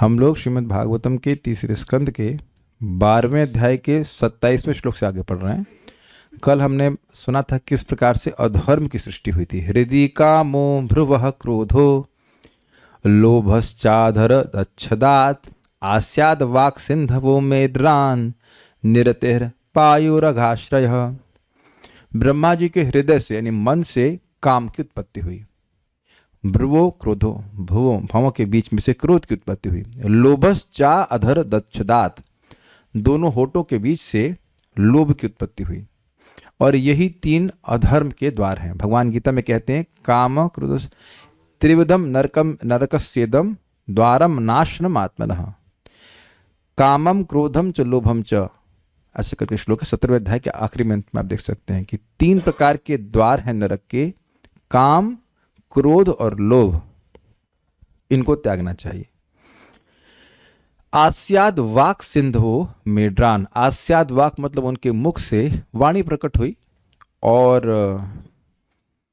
हम लोग श्रीमद् भागवतम के तीसरे स्कंद के 12वें अध्याय के 27वें श्लोक से आगे पढ़ रहे हैं। कल हमने सुना था किस प्रकार से अधर्म की सृष्टि हुई थी। हृदि कामो भ्रुवः क्रोधो लोभश्चाधर दच्छदात् आस्याद वाक् सिंधवो मेद्रान निरतिर् पायुरघाश्रयः। ब्रह्मा जी के हृदय से यानी मन से काम की उत्पत्ति हुई। भ्रुवो क्रोधो, भुवो भवों के बीच में से क्रोध की उत्पत्ति हुई। लोभश्चा अधर दच्छदात्, दोनों होठों के बीच से लोभ की उत्पत्ति हुई। और यही तीन अधर्म के द्वार हैं। भगवान गीता में कहते हैं काम क्रोध त्रिविधम नरकम नरकस्येदम द्वारम नाशनम आत्मनः। कामम क्रोधम च लोभम च, ऐसे करके श्लोक 17वें अध्याय के आखिरी में आप देख सकते हैं कि तीन प्रकार के द्वार हैं नरक के, काम क्रोध और लोभ। इनको त्यागना चाहिए। आस्याद वाक सिंधो मेड्रान, आस्याद वाक मतलब उनके मुख से वाणी प्रकट हुई, और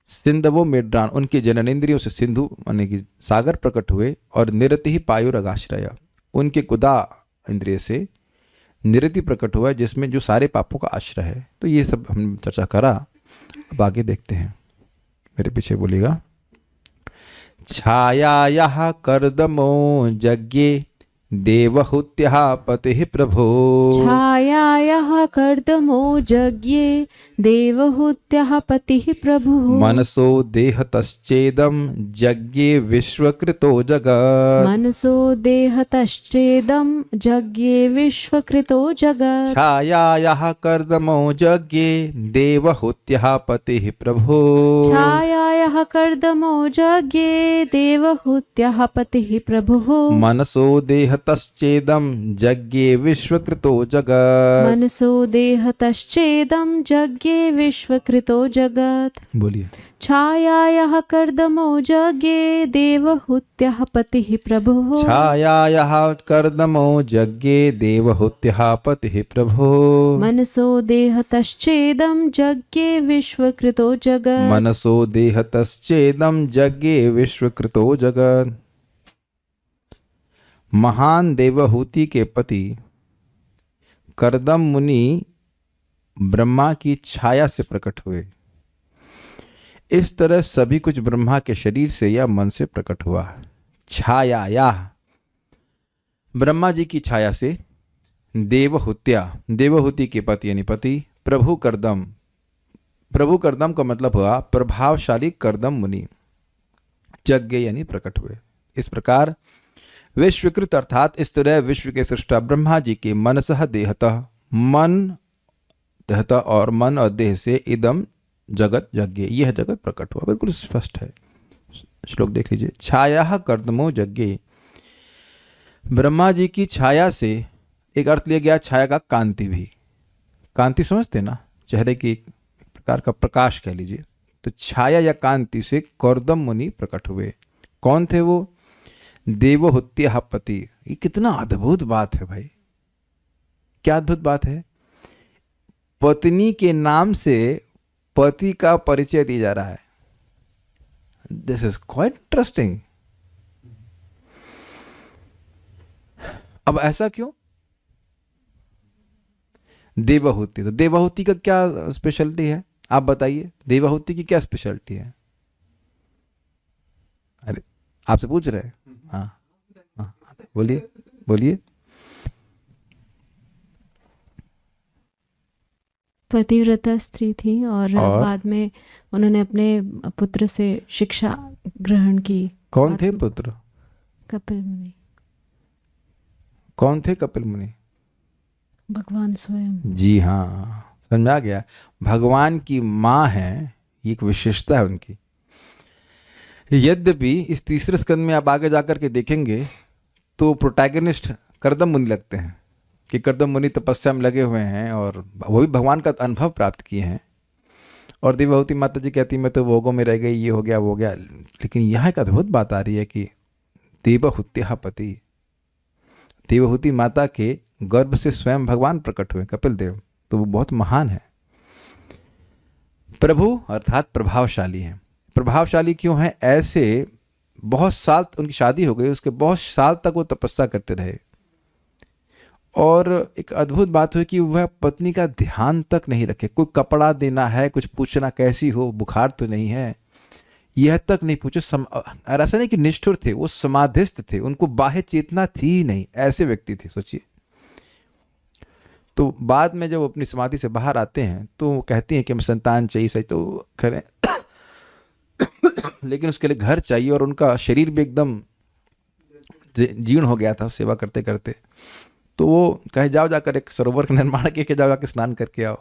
सिंधवो मेड्रान उनके जननेन्द्रियों से सिंधु माने कि सागर प्रकट हुए। और निरति ही पायुरगाश्रय, उनके गुदा इंद्रिय से निरति प्रकट हुआ जिसमें जो सारे पापों का आश्रय है। तो ये सब हम चर्चा करा, अब आगे देखते हैं। मेरे पीछे बोलिएगा। छायायाः कर्दमो यज्ञे देवहूत्यः पतिः प्रभो। छायायाः कर्दमो यज्ञे देवहूत्यः पतिः प्रभुः। मनसो देहतश्चेदं यज्ञे विश्वकृतो जगत्। मनसो देहतश्चेदं यज्ञे विश्वकृतो जगत्। छायायाः कर्दमो यज्ञे देवहूत्यः पतिः प्रभो। छायायाः कर्दमो यज्ञे देवहूत्यः पतिः प्रभुः। मनसो देहतश्चेदं यज्ञे विश्वकृतो जगत्। मनसो देहतश्चेदं यज्ञे विश्वकृतो जगत्। बोलिए। छायायाः कर्दमो यज्ञे देवहूत्यः पतिः प्रभुः। छायायाः कर्दमो यज्ञे देवहूत्यः पतिः प्रभो। मनसो देहतश्चेदं यज्ञे विश्वकृतो जगत्। मनसो देहतश्चेदं यज्ञे विश्वकृतो जगत्। महान देवहूति के पति कर्दम मुनि ब्रह्मा की छाया से प्रकट हुए। इस तरह सभी कुछ ब्रह्मा के शरीर से या मन से प्रकट हुआ। छाया या ब्रह्मा जी की छाया से देवहूत्या, देवहूति के पति यानी पति प्रभु कर्दम, प्रभु कर्दम का मतलब हुआ प्रभावशाली कर्दम मुनि यज्ञ यानी प्रकट हुए। इस प्रकार विश्वकृत अर्थात इस तरह विश्व के सृष्टा ब्रह्मा जी के मनसह देहतः, मन देहतः और मन और देह से इदम जगत यज्ञ, यह जगत प्रकट हुआ। बिल्कुल स्पष्ट है। श्लोक देख लीजिए। छाया कर्दमो यज्ञ, ब्रह्मा जी की छाया से एक अर्थ लिया गया छाया का कांति भी। कांति समझते ना, चेहरे की एक प्रकार का प्रकाश कह लीजिए। तो छाया या कांति से कर्दम मुनि प्रकट हुए। कौन थे वो? देवहूत्यः पति। ये कितना अद्भुत बात है भाई, क्या अद्भुत बात है। पत्नी के नाम से पति का परिचय दिया जा रहा है। This is quite interesting. अब ऐसा क्यों? देवहूति, तो देवहूति का क्या स्पेशलिटी है आप बताइए। देवहूति की क्या स्पेशलिटी है? अरे आपसे पूछ रहे हैं। हाँ हाँ, बोलिए बोलिए। पतिव्रता स्त्री थी और बाद में उन्होंने अपने पुत्र से शिक्षा ग्रहण की। कौन थे पुत्र? कपिल मुनि। कौन थे कपिल मुनि? भगवान स्वयं। जी हाँ, समझ में आ गया। भगवान की माँ है, ये एक विशेषता है उनकी। यद्यपि इस तीसरे स्कंद में आप आगे जाकर के देखेंगे तो प्रोटैगनिस्ट कर्दम मुनि लगते हैं कि कर्दम मुनि तपस्या में लगे हुए हैं और वो भी भगवान का अनुभव प्राप्त किए हैं। और देवहूति माता जी कहती मैं तो भोगों में रह गई, ये हो गया वो हो गया। लेकिन यहाँ एक अद्भुत बात आ रही है कि देवहूत्यः पति, देवहूति माता के गर्भ से स्वयं भगवान प्रकट हुए कपिल देव, तो वो बहुत महान है। प्रभु अर्थात प्रभावशाली हैं। प्रभावशाली क्यों है? ऐसे बहुत साल उनकी शादी हो गई, उसके बहुत साल तक वो तपस्या करते रहे। और एक अद्भुत बात हुई कि वह पत्नी का ध्यान तक नहीं रखे। कोई कपड़ा देना है, कुछ पूछना कैसी हो, बुखार तो नहीं है, यह तक नहीं पूछे। और ऐसा नहीं कि निष्ठुर थे, वो समाधिस्थ थे, उनको बाह्य चेतना थी ही नहीं, ऐसे व्यक्ति थे, सोचिए। तो बाद में जब वो अपनी समाधि से बाहर आते हैं तो वो कहती हैं कि हमें संतान चाहिए, सही तो करें लेकिन उसके लिए घर चाहिए, और उनका शरीर भी एकदम जीर्ण हो गया था सेवा करते करते। तो वो कहे जाओ जाकर एक सरोवर का निर्माण करके जाओ, जाकर स्नान करके आओ।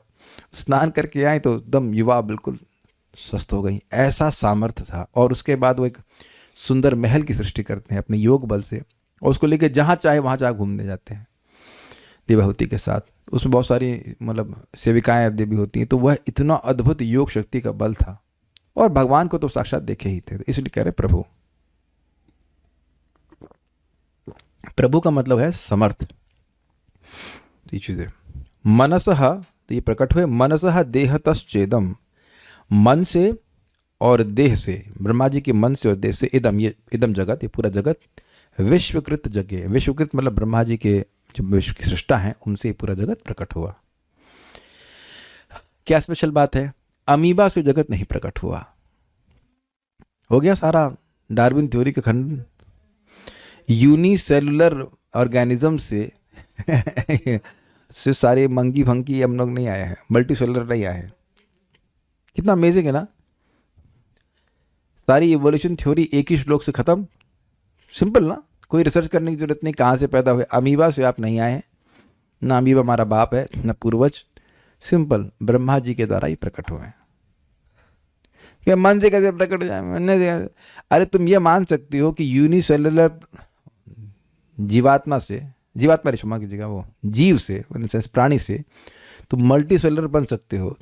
स्नान करके आए तो एकदम युवा बिल्कुल स्वस्थ हो गई, ऐसा सामर्थ्य था। और उसके बाद वो एक सुंदर महल की सृष्टि करते हैं अपने योग बल से, और उसको लेके जहाँ चाहे वहाँ चाहे घूमने जाते हैं देवहूति के साथ। उसमें बहुत सारी मतलब सेविकाएं देवी होती हैं। तो वह इतना अद्भुत योग शक्ति का बल था, और भगवान को तो साक्षात देखे ही थे, इसलिए कह रहे प्रभु। प्रभु का मतलब है समर्थ। ये चीजें मनसः, तो ये प्रकट हुए मनसः देहतश्चेदम, मन से और देह से, ब्रह्मा जी के मन से और देह से, इदम, ये इदम जगत, ये पूरा जगत, विश्वकृत जगह, विश्वकृत मतलब ब्रह्मा जी के जो विश्व की सृष्टा हैं उनसे पूरा जगत प्रकट हुआ। क्या स्पेशल बात है, अमीबा से जगत नहीं प्रकट हुआ। हो गया सारा डार्विन थ्योरी का खंडन। यूनिसेलुलर ऑर्गेनिज्म से सारे मंगी फंकी हम लोग नहीं आए हैं, मल्टी सेलुलर नहीं आए हैं। कितना अमेजिंग है ना। सारी इवोल्यूशन थ्योरी एक ही श्लोक से खत्म। सिंपल ना, कोई रिसर्च करने की जरूरत नहीं, कहाँ से पैदा हुए। अमीबा से आप नहीं आए हैं, ना अमीबा हमारा बाप है ना पूर्वज, सिंपल ब्रह्मा जी के द्वारा ही प्रकट हुए हैं। क्या मन से कैसे प्रकट हो जाए? अरे तुम ये मान सकती हो कि यूनिसेलुलर जीवात्मा से, जीवात्मा क्षमा कीजिएगा, वो जीव से, प्राणी से तुम मल्टी सेलुलर बन सकते हो।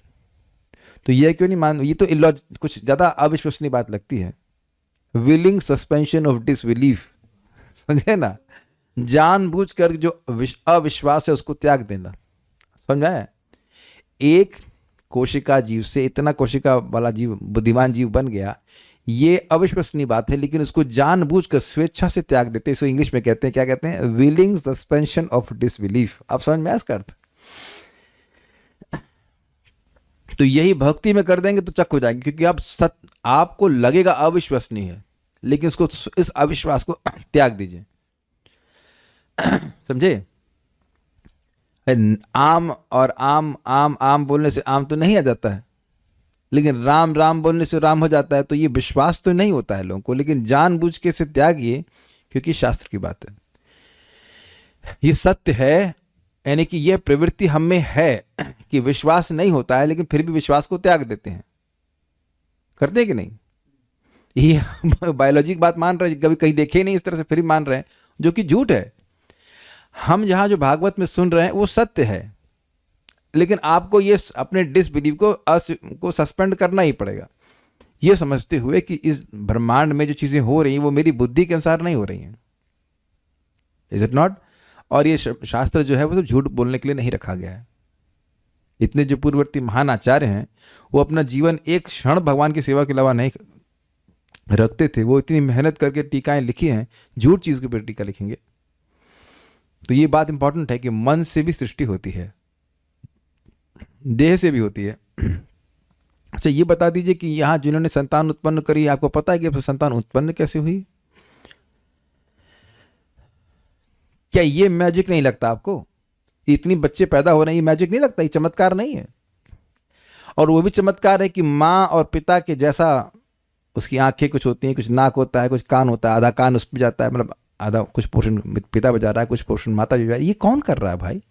तो यह क्यों नहीं मान, ये तो कुछ ज़्यादा अविश्वसनीय बात लगती है। विलिंग सस्पेंशन ऑफ डिसबिलीफ, समझे ना, जानबूझकर जो अविश्वास है उसको त्याग देना, समझा है। एक कोशिका जीव से इतना कोशिका वाला जीव, बुद्धिमान जीव बन गया, ये अविश्वसनीय बात है, लेकिन उसको जानबूझकर स्वेच्छा से त्याग देते। इसको इंग्लिश में कहते हैं, क्या कहते हैं, विलिंग सस्पेंशन ऑफ डिसबिलीफ। आप समझ में आया इसका अर्थ? तो यही भक्ति में कर देंगे तो चक हो जाएंगे, क्योंकि आप आपको लगेगा अविश्वसनीय है, लेकिन उसको, इस अविश्वास को त्याग दीजिए। समझे? आम और आम, आम आम बोलने से आम तो नहीं आ जाता है, लेकिन राम राम बोलने से राम हो जाता है। तो ये विश्वास तो नहीं होता है लोगों को, लेकिन जानबूझ के इसे त्यागिए, क्योंकि शास्त्र की बात है, ये सत्य है। यानी कि यह प्रवृत्ति हम में है कि विश्वास नहीं होता है, लेकिन फिर भी विश्वास को त्याग देते हैं। करते हैं कि नहीं? ये बायोलॉजी की बात मान रहे हैं, कभी कहीं देखे नहीं इस तरह से, फिर भी मान रहे हैं, जो कि झूठ है। हम जहां जो भागवत में सुन रहे हैं वो सत्य है, लेकिन आपको ये अपने डिसबिलीव को सस्पेंड करना ही पड़ेगा, ये समझते हुए कि इस ब्रह्मांड में जो चीजें हो रही हैं वो मेरी बुद्धि के अनुसार नहीं हो रही हैं। Is it not? और ये शास्त्र जो है वो सब झूठ बोलने के लिए नहीं रखा गया है। इतने जो पूर्ववर्ती महान आचार्य हैं वो अपना जीवन एक क्षण भगवान की सेवा के अलावा नहीं रखते थे। वो इतनी मेहनत करके टीकाएं लिखी हैं, झूठ चीज के ऊपर टीका लिखेंगे। तो ये बात इंपॉर्टेंट है कि मन से भी सृष्टि होती है, देह से भी होती है। अच्छा, ये बता दीजिए कि यहां जिन्होंने संतान उत्पन्न करी, आपको पता है कि संतान उत्पन्न कैसे हुई? क्या ये मैजिक नहीं लगता आपको? इतनी बच्चे पैदा हो रहे हैं, ये मैजिक नहीं लगता? ये चमत्कार नहीं है? और वो भी चमत्कार है कि माँ और पिता के जैसा उसकी आंखें कुछ होती हैं, कुछ नाक होता है, कुछ कान होता है, आधा कान उस पर जाता है, मतलब आधा कुछ पोर्शन पिता बजा रहा है, कुछ पोर्शन माता बजा रही है। ये कौन कर रहा है भाई?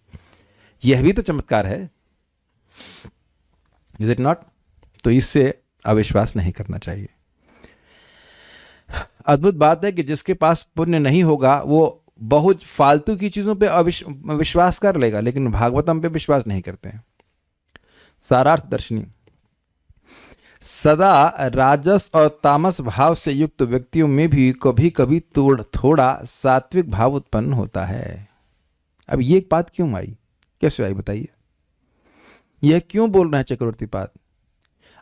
यह भी तो चमत्कार है, इज इट नॉट? तो इससे अविश्वास नहीं करना चाहिए। अद्भुत बात है कि जिसके पास पुण्य नहीं होगा वो बहुत फालतू की चीजों पे विश्वास कर लेगा, लेकिन भागवतम पे विश्वास नहीं करते हैं। सारार्थ दर्शनी, सदा राजस और तामस भाव से युक्त व्यक्तियों में भी कभी कभी थोड़ा सात्विक भाव उत्पन्न होता है। अब ये एक बात क्यों आई, कैसे आई बताइए? यह क्यों बोल रहे हैं चक्रवर्ती पाद?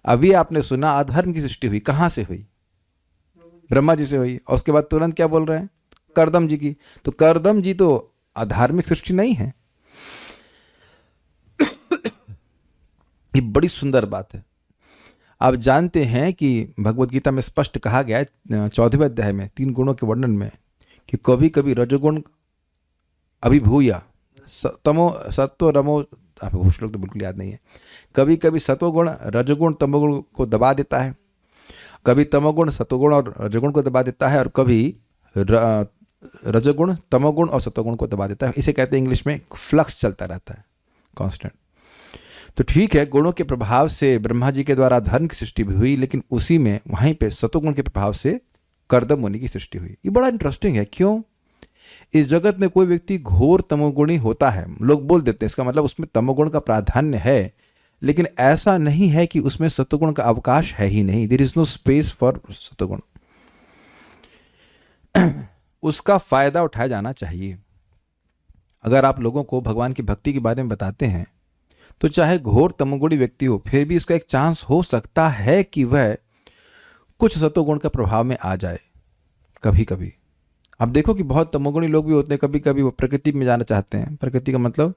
अभी आपने सुना अधर्म की सृष्टि हुई, कहां से हुई? ब्रह्मा जी से हुई, और उसके बाद तुरंत क्या बोल रहे हैं, कर्दम जी की। तो कर्दम जी तो अधार्मिक सृष्टि नहीं है। ये बड़ी सुंदर बात है। आप जानते हैं कि भगवत गीता में स्पष्ट कहा गया है 14वें अध्याय में 3 गुणों के वर्णन में कि कभी कभी रजोगुण अभिभूया तमो सत्व रमो, आपको श्लोक तो बिल्कुल याद नहीं है, कभी कभी सत्वगुण रजोगुण तमोगुण को दबा देता है, कभी तमोगुण सत्वगुण और रजोगुण को दबा देता है, और कभी रजोगुण तमोगुण और सत्वगुण को दबा देता है। इसे कहते हैं इंग्लिश में फ्लक्स चलता रहता है, कांस्टेंट। तो ठीक है, गुणों के प्रभाव से ब्रह्मा जी के द्वारा धर्म की सृष्टि भी हुई, लेकिन उसी में वहीं पे सत्वगुण के प्रभाव से कर्दम मुनि की सृष्टि हुई। ये बड़ा इंटरेस्टिंग है। क्यों? इस जगत में कोई व्यक्ति घोर तमोगुणी होता है, लोग बोल देते हैं इसका मतलब उसमें तमोगुण का प्राधान्य है, लेकिन ऐसा नहीं है कि उसमें सत्वगुण का अवकाश है ही नहीं। There is no space for सत्वगुण। उसका फायदा उठाया जाना चाहिए। अगर आप लोगों को भगवान की भक्ति के बारे में बताते हैं तो चाहे घोर तमोगुणी व्यक्ति हो, फिर भी उसका एक चांस हो सकता है कि वह कुछ सत्वगुण का प्रभाव में आ जाए कभी कभी। आप देखो कि बहुत तमोगुणी लोग भी होते हैं, कभी कभी वो प्रकृति में जाना चाहते हैं। प्रकृति का मतलब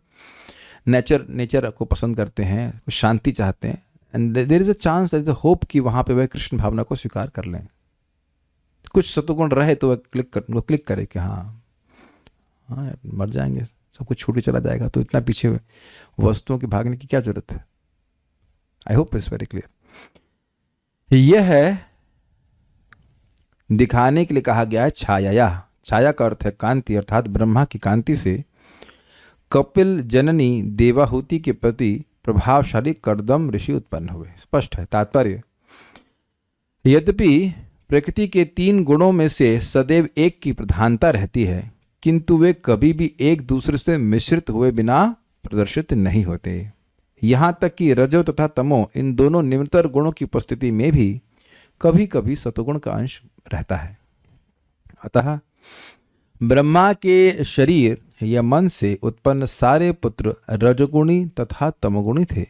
नेचर को पसंद करते हैं, कुछ शांति चाहते हैं, and there is a chance, there is a hope कि वहाँ पे वह कृष्ण भावना को स्वीकार कर लें। कुछ सत्वगुण रहे तो वह क्लिक करे कि हाँ मर जाएंगे, सब कुछ छूट चला जाएगा, तो इतना पीछे वस्तुओं के भागने की क्या जरूरत है। I hope it's very clear. यह है दिखाने के लिए कहा गया है छाया। छाया का अर्थ है कांति, अर्थात ब्रह्मा की कांति से कपिल जननी देवाहुति के प्रति प्रभावशाली कर्दम ऋषि उत्पन्न हुए। स्पष्ट है तात्पर्य। यद्यपि प्रकृति के 3 गुणों में से सदैव एक की प्रधानता रहती है, किंतु वे कभी भी एक दूसरे से मिश्रित हुए बिना प्रदर्शित नहीं होते। यहाँ तक कि रजो तथा तमो, इन दोनों निम्नतर गुणों की उपस्थिति में भी कभी कभी सतोगुण का अंश रहता है। अतः ब्रह्मा के शरीर या मन से उत्पन्न सारे पुत्र रजोगुणी तथा तमोगुणी थे,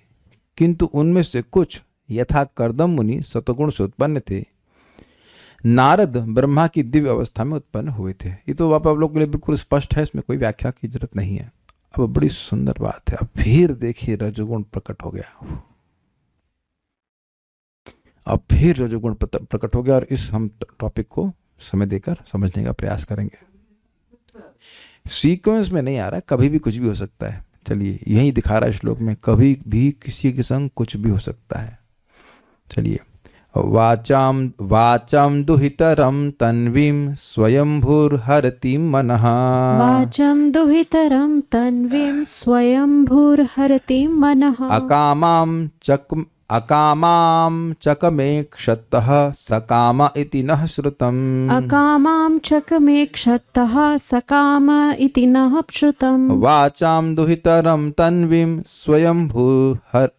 किंतु उनमें से कुछ यथा कर्दम मुनि सतोगुण से उत्पन्न थे। नारद ब्रह्मा की दिव्य अवस्था में उत्पन्न हुए थे। ये तो आप लोग के लिए बिल्कुल स्पष्ट है, इसमें कोई व्याख्या की जरूरत नहीं है। अब बड़ी सुंदर बात है, अब फिर देखिए रजोगुण प्रकट हो गया। अब फिर रजोगुण प्रकट हो गया, और इस हम टॉपिक को समय देकर समझने का प्रयास करेंगे। सीक्वेंस में नहीं आ रहा है, कभी भी कुछ भी हो सकता है। चलिए, यही दिखा रहा है श्लोक में, कभी भी किसी के संग कुछ भी हो सकता है। चलिए, वाचाम दुहितरम तन्वीं स्वयंभूर्हरति मनः। वाचम दुहितरम तन्वीं स्वयंभूर्हरति मनः। अकामां चकमेक्षतः सकाम इति नः श्रुतम्। अकामां चकमेक्षतः सकाम इति नः श्रुतम्। वाचां दुहितरं तन्वीं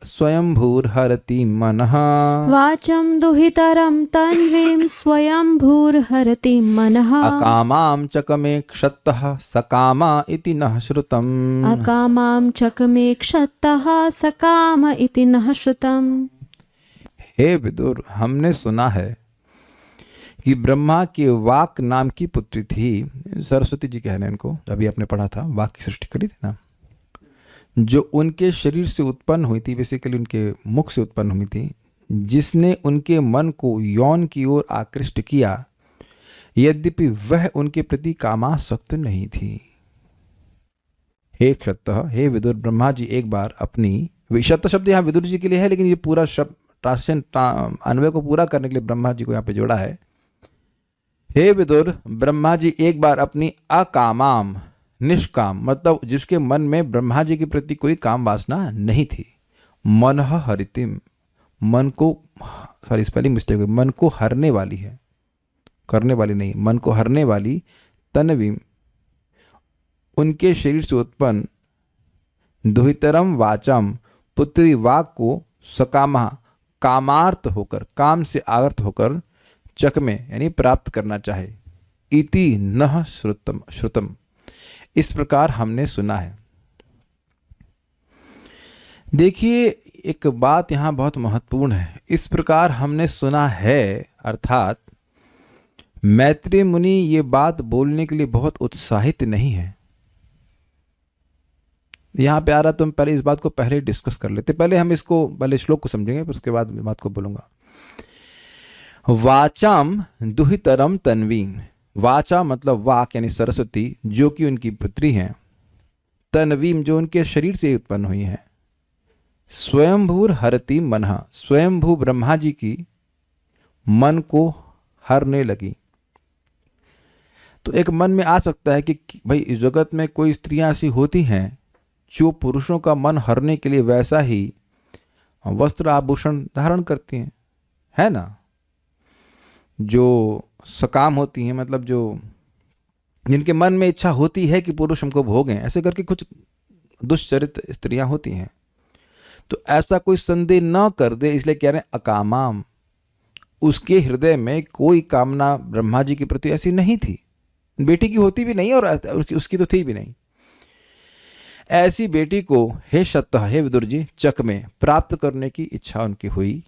स्वयंभूर्हरति मनः। वाचं दुहितरं तन्वीं स्वयंभूर्हरति मनः। अकामां चकमेक्षतः सकाम इति नः श्रुतम्। अकामां चकमेक्षतः सकाम इति नः श्रुतम्। हे विदुर, हमने सुना है कि ब्रह्मा की वाक नाम की पुत्री थी। सरस्वती जी कहने इनको, अभी आपने पढ़ा था, वाक की सृष्टि करी थी ना, जो उनके शरीर से उत्पन्न हुई थी, बेसिकली उनके मुख से उत्पन्न हुई थी, जिसने उनके मन को यौन की ओर आकृष्ट किया, यद्यपि वह उनके प्रति कामासक्त नहीं थी। हे क्षतः, हे विदुर, ब्रह्मा जी एक बार अपनी, क्षत शब्द यहाँ विदुर जी के लिए है, लेकिन ये पूरा शब्द ट्रांसलेशन अन्वय को पूरा करने के लिए ब्रह्मा जी को यहाँ पे जोड़ा है। हे विदुर, ब्रह्मा जी एक बार अपनी अकामाम, निष्काम, मतलब जिसके मन में ब्रह्मा जी के प्रति कोई काम वासना नहीं थी, मनः हरितिम, मन को, सॉरी स्पेलिंग मिस्टेक है, मन को हरने वाली है, करने वाली नहीं, मन को हरने वाली, तन्वीं, उनके शरीर से उत्पन्न, दुहितरम वाचम, पुत्री वाक को, सकामा, कामार्थ होकर, काम से आवर्त होकर, चक में यानी प्राप्त करना चाहे, इति नः श्रुतम, इस प्रकार हमने सुना है। देखिए, एक बात यहाँ बहुत महत्वपूर्ण है। इस प्रकार हमने सुना है, अर्थात मैत्रेय मुनि ये बात बोलने के लिए बहुत उत्साहित नहीं है। यहां पे आ रहा, तो हम पहले इस बात को पहले डिस्कस कर लेते। पहले हम इसको, पहले श्लोक को समझेंगे, फिर उसके बाद बात को बोलूंगा। वाचाम दुहितरम तन्वीन, वाचा मतलब वाक यानी सरस्वती, जो कि उनकी पुत्री हैं, तन्वीम जो उनके शरीर से उत्पन्न हुई है, स्वयंभूर हरति मनः, स्वयंभू ब्रह्मा जी की मन को हरने लगी। तो एक मन में आ सकता है कि भाई इस जगत में कोई स्त्रियां ऐसी होती हैं जो पुरुषों का मन हरने के लिए वैसा ही वस्त्र आभूषण धारण करती हैं, है ना, जो सकाम होती हैं, मतलब जो जिनके मन में इच्छा होती है कि पुरुष हमको भोगें, ऐसे करके कुछ दुष्चरित स्त्रियां होती हैं। तो ऐसा कोई संदेह न कर दे, इसलिए कह रहे हैं अकामाम, उसके हृदय में कोई कामना ब्रह्मा जी के प्रति ऐसी नहीं थी। बेटी की होती भी नहीं और उसकी तो थी भी नहीं। ऐसी बेटी को हे सत्तः, हे विदुर जी, चक में प्राप्त करने की इच्छा उनकी हुई।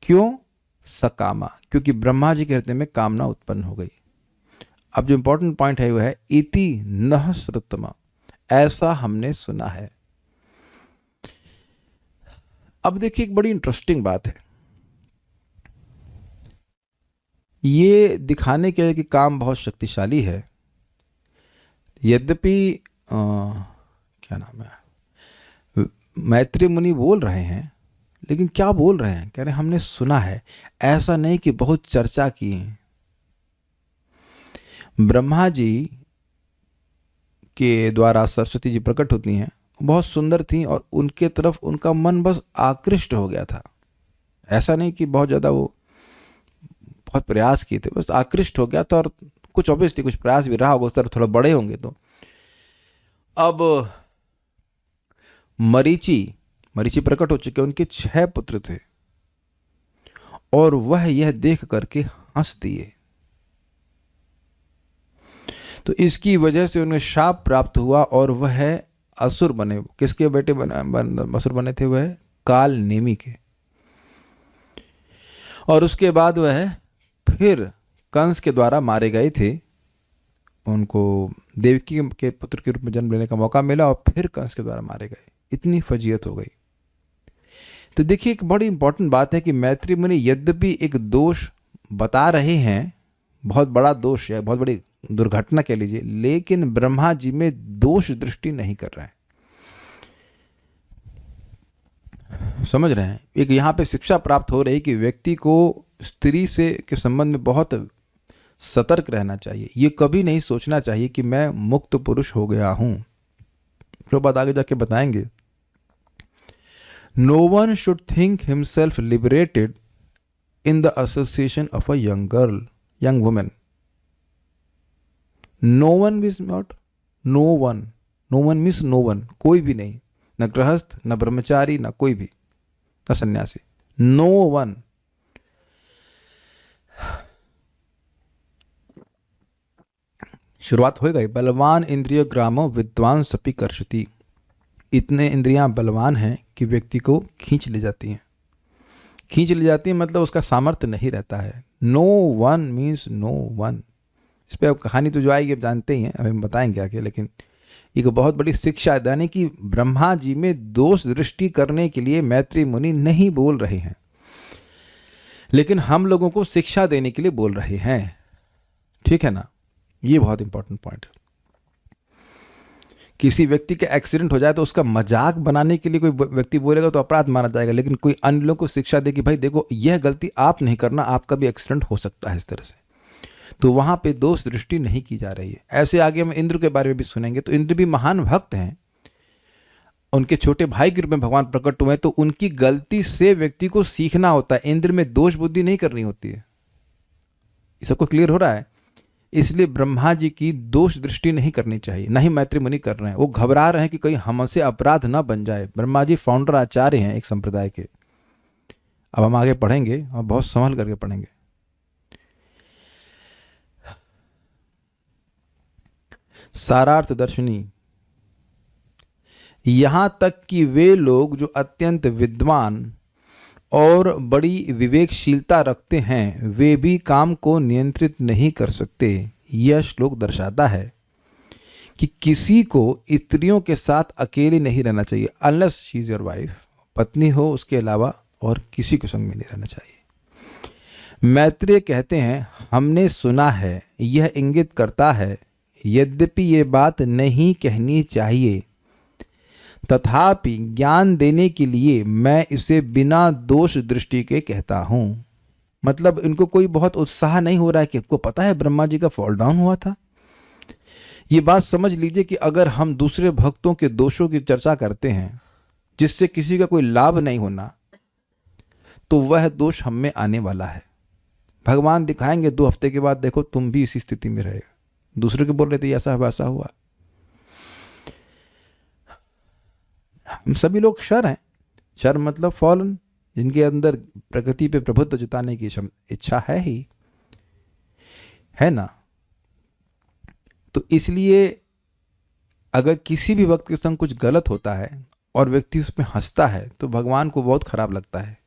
क्यों? सकामा, क्योंकि ब्रह्मा जी के हृदय में कामना उत्पन्न हो गई। अब जो इंपॉर्टेंट पॉइंट है वो है इति नः श्रुतम, ऐसा हमने सुना है। अब देखिए एक बड़ी इंटरेस्टिंग बात है, ये दिखाने के लिए कि काम बहुत शक्तिशाली है। यद्यपि क्या नाम है, मैत्रेय मुनि बोल रहे हैं, लेकिन क्या बोल रहे हैं? कह रहे हैं हमने सुना है, ऐसा नहीं कि बहुत चर्चा की है। ब्रह्मा जी के द्वारा सरस्वती जी प्रकट होती हैं, बहुत सुंदर थी और उनके तरफ उनका मन बस आकृष्ट हो गया था। ऐसा नहीं कि बहुत ज़्यादा वो बहुत प्रयास किए थे, बस आकृष्ट हो गया था। और कुछ ऑब्वियसली कुछ प्रयास भी रहा होगा, उस तरफ थोड़ा बड़े होंगे। तो अब मरीचि प्रकट हो चुके, उनके 6 पुत्र थे और वह यह देख करके हंस दिए। तो इसकी वजह से उन्हें शाप प्राप्त हुआ और वह असुर बने। किसके बेटे असुर बने थे? वह काल नेमि के। और उसके बाद वह फिर कंस के द्वारा मारे गए थे। उनको देवकी के पुत्र के रूप में जन्म लेने का मौका मिला और फिर कंस के द्वारा मारे गए। इतनी फजीयत हो गई। तो देखिए एक बड़ी इंपॉर्टेंट बात है कि मैत्रेय मुनि यद्यपि एक दोष बता रहे हैं, बहुत बड़ा दोष है, बहुत बड़ी दुर्घटना कह लीजिए, लेकिन ब्रह्मा जी में दोष दृष्टि नहीं कर रहे हैं। समझ रहे हैं? एक यहाँ पे शिक्षा प्राप्त हो रही कि व्यक्ति को स्त्री से के संबंध में बहुत सतर्क रहना चाहिए। ये कभी नहीं सोचना चाहिए कि मैं मुक्त पुरुष हो गया हूं। जो बात आगे जाके बताएंगे। No one should think himself liberated in the association of a young women. No one means not no one, no one means no one, कोई भी नहीं, न गृहस्थ, न ब्रह्मचारी, न कोई भी, न सन्यासी, नो वन। शुरुआत हो गई। बलवान इंद्रिय ग्रामो विद्वान सपि कर्षति। इतने इंद्रियां बलवान हैं कि व्यक्ति को खींच ले जाती हैं। खींच ले जाती हैं मतलब उसका सामर्थ्य नहीं रहता है। No one means no one. इस पर अब कहानी तो जो आएगी अब जानते ही हैं, अब हम बताएंगे आगे, लेकिन एक बहुत बड़ी शिक्षा है। यानी कि ब्रह्मा जी में दोष दृष्टि करने के लिए मैत्रेय मुनि नहीं बोल रहे हैं, लेकिन हम लोगों को शिक्षा देने के लिए बोल रहे हैं। ठीक है ना? ये बहुत इंपॉर्टेंट पॉइंट है। किसी व्यक्ति का एक्सीडेंट हो जाए तो उसका मजाक बनाने के लिए कोई व्यक्ति बोलेगा तो अपराध माना जाएगा, लेकिन कोई अन्य लोगों को शिक्षा दे कि भाई देखो यह गलती आप नहीं करना, आपका भी एक्सीडेंट हो सकता है इस तरह से, तो वहां पे दोष दृष्टि नहीं की जा रही है। ऐसे आगे हम इंद्र के बारे में भी सुनेंगे। तो इंद्र भी महान भक्त हैं, उनके छोटे भाई के रूप में भगवान प्रकट हुए, तो उनकी गलती से व्यक्ति को सीखना होता है। इंद्र में दोष बुद्धि नहीं करनी होती है। ये सबको क्लियर हो रहा है? इसलिए ब्रह्मा जी की दोष दृष्टि नहीं करनी चाहिए, ना ही मैत्रेय मुनि कर रहे हैं। वो घबरा रहे हैं कि कहीं हमसे अपराध ना बन जाए। ब्रह्मा जी फाउंडर आचार्य हैं एक संप्रदाय के। अब हम आगे पढ़ेंगे और बहुत संभल करके पढ़ेंगे। सारार्थ दर्शनी, यहां तक कि वे लोग जो अत्यंत विद्वान और बड़ी विवेकशीलता रखते हैं वे भी काम को नियंत्रित नहीं कर सकते। यह श्लोक दर्शाता है कि किसी को स्त्रियों के साथ अकेले नहीं रहना चाहिए, unless she is your wife, पत्नी हो उसके अलावा और किसी के संग में नहीं रहना चाहिए। मैत्रेय कहते हैं, हमने सुना है, यह इंगित करता है, यद्यपि ये बात नहीं कहनी चाहिए, तथापि ज्ञान देने के लिए मैं इसे बिना दोष दृष्टि के कहता हूँ। मतलब इनको कोई बहुत उत्साह नहीं हो रहा है कि आपको पता है ब्रह्मा जी का फॉल डाउन हुआ था। ये बात समझ लीजिए कि अगर हम दूसरे भक्तों के दोषों की चर्चा करते हैं जिससे किसी का कोई लाभ नहीं होना, तो वह दोष हम में आने वाला है। भगवान दिखाएंगे 2 हफ्ते के बाद, देखो तुम भी इसी स्थिति में रहेगा। दूसरे के बोल रहे थे ऐसा वैसा हुआ। हम सभी लोग क्षर हैं। क्षर मतलब फॉलन, जिनके अंदर प्रकृति पे प्रभुत्व जताने की इच्छा है ही, है ना। तो इसलिए अगर किसी भी वक्त के संग कुछ गलत होता है और व्यक्ति उसमें हंसता है तो भगवान को बहुत खराब लगता है।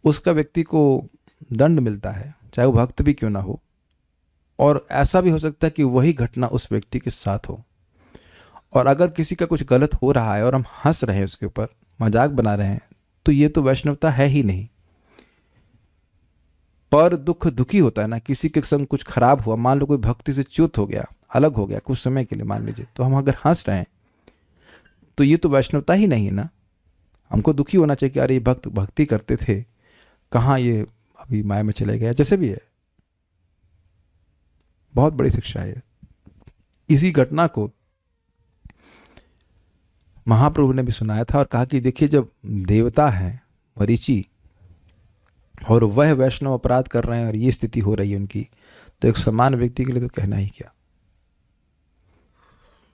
उसका व्यक्ति को दंड मिलता है, चाहे वो भक्त भी क्यों ना हो। और ऐसा भी हो सकता है कि वही घटना उस व्यक्ति के साथ हो। और अगर किसी का कुछ गलत हो रहा है और हम हंस रहे हैं, उसके ऊपर मजाक बना रहे हैं, तो ये तो वैष्णवता है ही नहीं। पर दुख दुखी होता है ना, किसी के संग कुछ खराब हुआ, मान लो कोई भक्ति से च्युत हो गया, अलग हो गया कुछ समय के लिए मान लीजिए, तो हम अगर हंस रहे हैं तो ये तो वैष्णवता ही नहीं है ना। हमको दुखी होना चाहिए कि अरे ये भक्त भक्ति करते थे, कहाँ ये अभी माया में चले गए, जैसे भी है। बहुत बड़ी शिक्षा है। इसी घटना को महाप्रभु ने भी सुनाया था और कहा कि देखिए, जब देवता है मरीचि और वह वैष्णव अपराध कर रहे हैं और ये स्थिति हो रही है उनकी, तो एक समान व्यक्ति के लिए तो कहना ही क्या।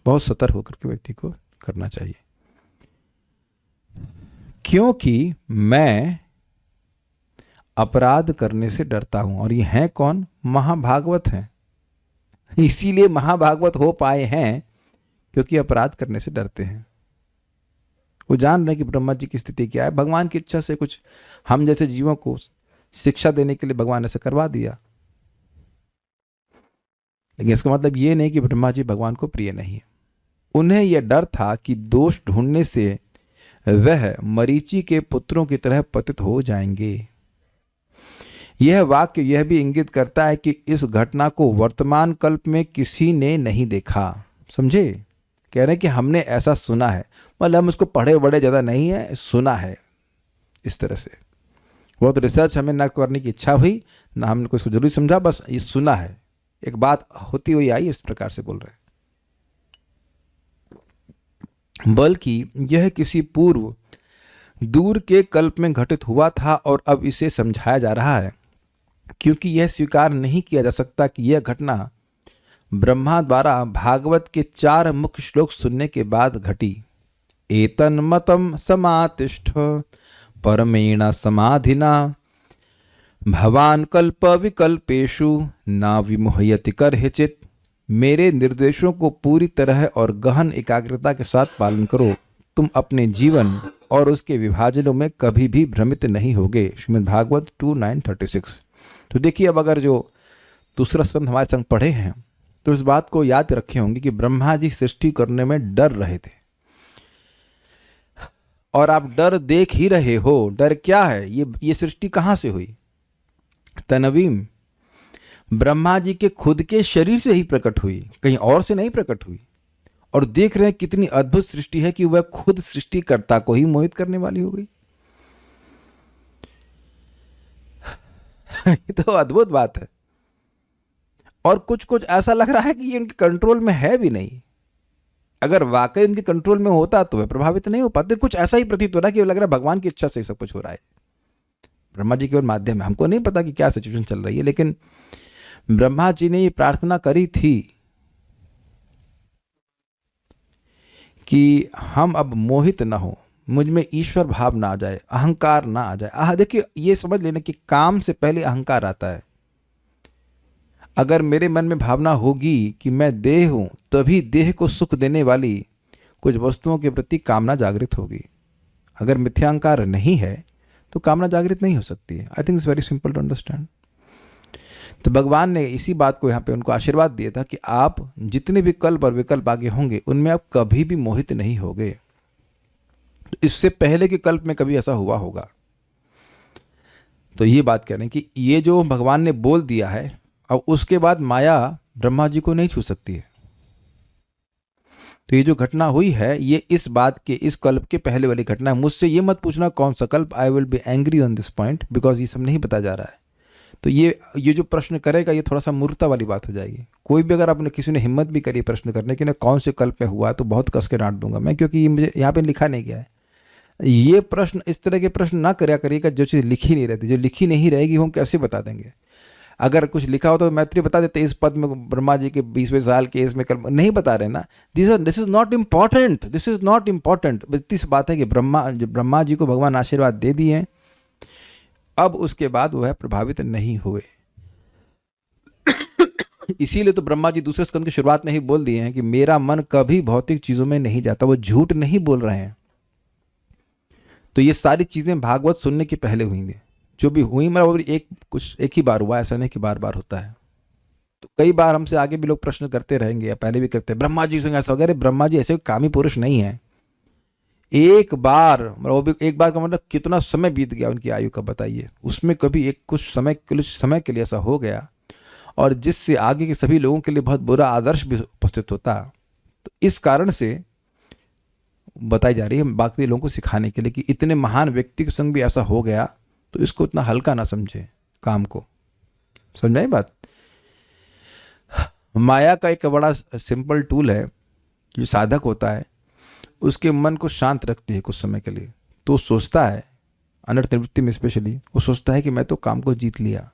बहुत सतर्क होकर के व्यक्ति को करना चाहिए। क्योंकि मैं अपराध करने से डरता हूं। और ये हैं कौन? महाभागवत हैं। इसीलिए महाभागवत हो पाए हैं क्योंकि अपराध करने से डरते हैं। वो जान रहे हैं कि ब्रह्मा जी की स्थिति क्या है। भगवान की इच्छा से कुछ हम जैसे जीवों को शिक्षा देने के लिए भगवान ऐसा करवा दिया, लेकिन इसका मतलब ये नहीं कि ब्रह्मा जी भगवान को प्रिय नहीं है। उन्हें यह डर था कि दोष ढूंढने से वह मरीचि के पुत्रों की तरह पतित हो जाएंगे। यह वाक्य यह भी इंगित करता है कि इस घटना को वर्तमान कल्प में किसी ने नहीं देखा। समझे? कह रहे हैं कि हमने ऐसा सुना है, मतलब हम उसको पढ़े बड़े ज़्यादा नहीं है, सुना है। इस तरह से बहुत रिसर्च हमें ना करने की इच्छा हुई, ना हमने कुछ जरूरी समझा, बस ये सुना है, एक बात होती हुई आई, इस प्रकार से बोल रहे हैं। बल्कि यह किसी पूर्व दूर के कल्प में घटित हुआ था और अब इसे समझाया जा रहा है, क्योंकि यह स्वीकार नहीं किया जा सकता कि यह घटना ब्रह्मा द्वारा भागवत के 4 मुख्य श्लोक सुनने के बाद घटी। एतन्मतं समातिष्ठ परमेण समाधिना भवान कल्प विकल्पेषु ना विमोहयति करहिचित। मेरे निर्देशों को पूरी तरह और गहन एकाग्रता के साथ पालन करो, तुम अपने जीवन और उसके विभाजनों में कभी भी भ्रमित नहीं होगे। श्रीमद् भागवत 2:9-36। तो देखिए, अब अगर जो दूसरा संत हमारे संग पढ़े हैं तो इस बात को याद रखे होंगे कि ब्रह्मा जी सृष्टि करने में डर रहे थे। और आप डर देख ही रहे हो। डर क्या है? ये सृष्टि कहां से हुई? तनवीम ब्रह्मा जी के खुद के शरीर से ही प्रकट हुई, कहीं और से नहीं प्रकट हुई। और देख रहे हैं कितनी अद्भुत सृष्टि है कि वह खुद सृष्टिकर्ता को ही मोहित करने वाली हो गई। ये तो अद्भुत बात है। और कुछ कुछ ऐसा लग रहा है कि ये इनके कंट्रोल में है भी नहीं। अगर वाकई इनके कंट्रोल में होता तो वह प्रभावित नहीं हो पाते। कुछ ऐसा ही प्रतीत हो रहा है कि लग रहा है भगवान की इच्छा से सब कुछ हो रहा है, ब्रह्मा जी के माध्यम में। हमको नहीं पता कि क्या सिचुएशन चल रही है, लेकिन ब्रह्मा जी ने ये प्रार्थना करी थी कि हम अब मोहित ना हो, मुझ में ईश्वर भाव ना आ जाए, अहंकार ना आ जाए। देखिए, ये समझ लेना कि काम से पहले अहंकार आता है। अगर मेरे मन में भावना होगी कि मैं देह हूं, तभी देह को सुख देने वाली कुछ वस्तुओं के प्रति कामना जागृत होगी। अगर मिथ्यांकार नहीं है तो कामना जागृत नहीं हो सकती है। I think it's very simple to understand. तो भगवान ने इसी बात को यहाँ पे उनको आशीर्वाद दिया था कि आप जितने भी कल्प और विकल्प आगे होंगे उनमें आप कभी भी मोहित नहीं होगे। तो इससे पहले के कल्प में कभी ऐसा हुआ होगा। तो ये बात कह रहे हैं कि ये जो भगवान ने बोल दिया है, अब उसके बाद माया ब्रह्मा जी को नहीं छू सकती है। तो ये जो घटना हुई है ये इस बात के, इस कल्प के पहले वाली घटना है। मुझसे ये मत पूछना कौन सा कल्प, I will be angry on this point, because ये सब नहीं बताया जा रहा है। तो ये जो प्रश्न करेगा ये थोड़ा सा मूर्खता वाली बात हो जाएगी। कोई भी अगर आपने किसी ने हिम्मत भी करी प्रश्न करने की ना कौन से कल्प में हुआ, तो बहुत कस के डांट दूंगा मैं, क्योंकि ये मुझे यहाँ पे लिखा नहीं गया है। ये प्रश्न, इस तरह के प्रश्न ना કર્યા करिएगा जो चीज़ लिखी नहीं रहती। जो लिखी नहीं रहेगी हम कैसे बता देंगे? अगर कुछ लिखा हो तो मैत्री बता देते, इस पद में ब्रह्मा जी के 20वें साल के इसमें कल नहीं बता रहे ना। This is not important, this is not important. बस इस बात है कि ब्रह्मा जी को भगवान आशीर्वाद दे दिए हैं, अब उसके बाद वह प्रभावित नहीं हुए। इसीलिए तो ब्रह्मा जी दूसरे स्कंद की शुरुआत में ही बोल दिए हैं कि मेरा मन कभी भौतिक चीजों में नहीं जाता। वो झूठ नहीं बोल रहे हैं। तो ये सारी चीजें भागवत सुनने के पहले हुई थी। जो भी हुई मेरा वो एक ही बार हुआ, ऐसा नहीं कि बार बार होता है। तो कई बार हमसे आगे भी लोग प्रश्न करते रहेंगे या पहले भी करते हैं, ब्रह्मा जी संग ऐसा वगैरह। ब्रह्मा जी ऐसे कामी पुरुष नहीं है। एक बार, वो भी एक बार का मतलब कितना समय बीत गया उनकी आयु का बताइए। उसमें कभी एक कुछ समय के लिए ऐसा हो गया और जिससे आगे के सभी लोगों के लिए बहुत बुरा आदर्श भी उपस्थित होता। तो इस कारण से बताई जा रही है बाकी लोगों को सिखाने के लिए कि इतने महान व्यक्ति के संग भी ऐसा हो गया तो इसको इतना हल्का ना समझे काम को। समझाई बात? माया का एक बड़ा सिंपल टूल है। जो साधक होता है उसके मन को शांत रखती है कुछ समय के लिए। तो सोचता है, अनर्थ निवृत्ति में स्पेशली, वो सोचता है कि मैं तो काम को जीत लिया।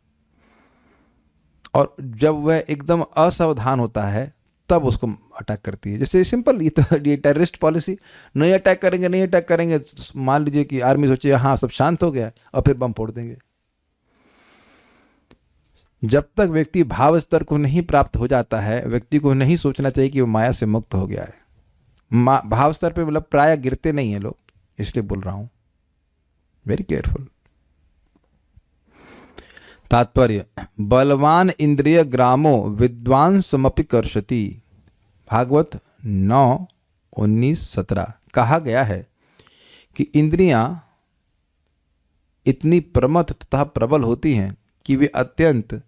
और जब वह एकदम असावधान होता है तब उसको अटैक करती है। जैसे सिंपल ये टेररिस्ट पॉलिसी, नहीं अटैक करेंगे। मान लीजिए कि आर्मी सोचे हाँ सब शांत हो गया और फिर बम फोड़ देंगे। जब तक व्यक्ति भाव स्तर को नहीं प्राप्त हो जाता है, व्यक्ति को नहीं सोचना चाहिए कि वो माया से मुक्त हो गया है। भाव स्तर पे मतलब प्राय गिरते नहीं है लोग, इसलिए बोल रहा हूं, वेरी केयरफुल। तात्पर्य, बलवान इंद्रिय ग्रामो विद्वान समपि कर्षति। भागवत 9:19-17 कहा गया है कि इंद्रियां इतनी प्रमथ तथा प्रबल होती हैं कि वे अत्यंत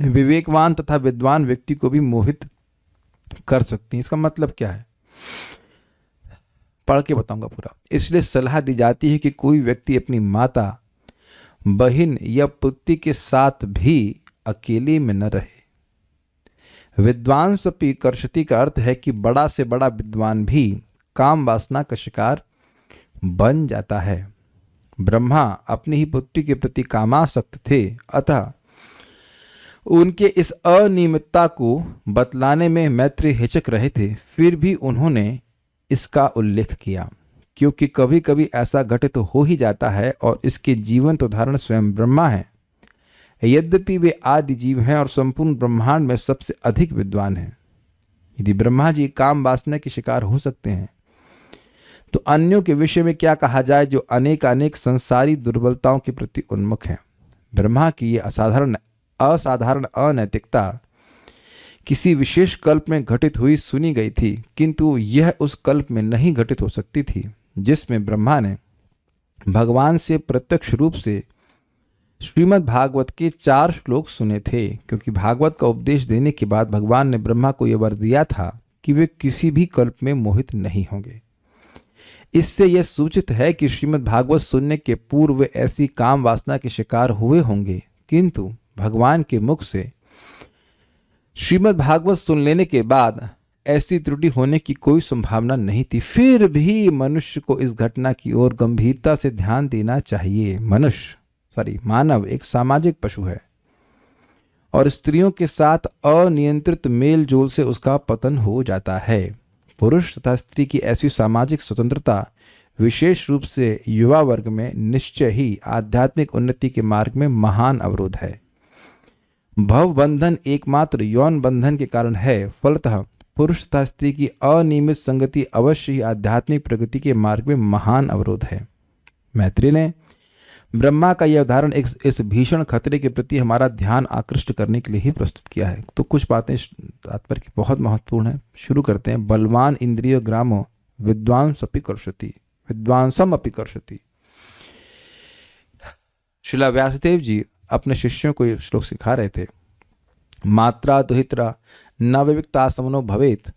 विवेकवान तथा विद्वान व्यक्ति को भी मोहित कर सकती हैं। इसका मतलब क्या है पढ़ के बताऊंगा पूरा। इसलिए सलाह दी जाती है कि कोई व्यक्ति अपनी माता, बहन या पुत्री के साथ भी अकेले में न रहे। विद्वान सपि कर्षति का अर्थ है कि बड़ा से बड़ा विद्वान भी काम वासना का शिकार बन जाता है। ब्रह्मा अपनी ही पुत्री के प्रति कामासक्त थे, अतः उनके इस अनियमितता को बतलाने में मैत्री हिचक रहे थे। फिर भी उन्होंने इसका उल्लेख किया, क्योंकि कभी कभी ऐसा घटित तो हो ही जाता है और इसके जीवंत उदाहरण स्वयं ब्रह्मा है। यद्यपि वे आदि जीव हैं और संपूर्ण ब्रह्मांड में सबसे अधिक विद्वान हैं। यदि ब्रह्मा जी काम वासना के शिकार हो सकते हैं तो अन्यों के विषय में क्या कहा जाए जो अनेक संसारी दुर्बलताओं के प्रति उन्मुख हैं। ब्रह्मा की ये असाधारण अनैतिकता किसी विशेष कल्प में घटित हुई सुनी गई थी, किंतु यह उस कल्प में नहीं घटित हो सकती थी जिसमें ब्रह्मा ने भगवान से प्रत्यक्ष रूप से श्रीमद् भागवत के 4 श्लोक सुने थे। क्योंकि भागवत का उपदेश देने के बाद भगवान ने ब्रह्मा को यह वर दिया था कि वे किसी भी कल्प में मोहित नहीं होंगे। इससे यह सूचित है कि श्रीमद् भागवत सुनने के पूर्व वे ऐसी काम वासना के शिकार हुए होंगे, किंतु भगवान के मुख से श्रीमद् भागवत सुन लेने के बाद ऐसी त्रुटि होने की कोई संभावना नहीं थी। फिर भी मनुष्य को इस घटना की ओर गंभीरता से ध्यान देना चाहिए। मानव एक सामाजिक पशु है और स्त्रियों के साथ अनियंत्रित मेल जोल से उसका पतन हो जाता है। पुरुष तथा स्त्री की ऐसी सामाजिक स्वतंत्रता विशेष रूप से युवा वर्ग में निश्चय ही आध्यात्मिक उन्नति के मार्ग में महान अवरोध है। भव बंधन एकमात्र यौन बंधन के कारण है। फलतः पुरुष तथा स्त्री की अनियमित संगति अवश्य ही आध्यात्मिक प्रगति के मार्ग में महान अवरोध है। मैत्री ने ब्रह्मा का यह उदाहरण इस भीषण खतरे के प्रति हमारा ध्यान आकृष्ट करने के लिए ही प्रस्तुत किया है। तो कुछ बातें तात्पर्य की बहुत महत्वपूर्ण है। शुरू करते हैं। बलवान इंद्रिय ग्रामो विद्वांसमपि कर्षति, विद्वांसम अपि कर्षति। श्रीला व्यासदेव जी अपने शिष्यों को ये श्लोक सिखा रहे थे। मात्रा दुहित्रा न विविक्ता समनो भवेत,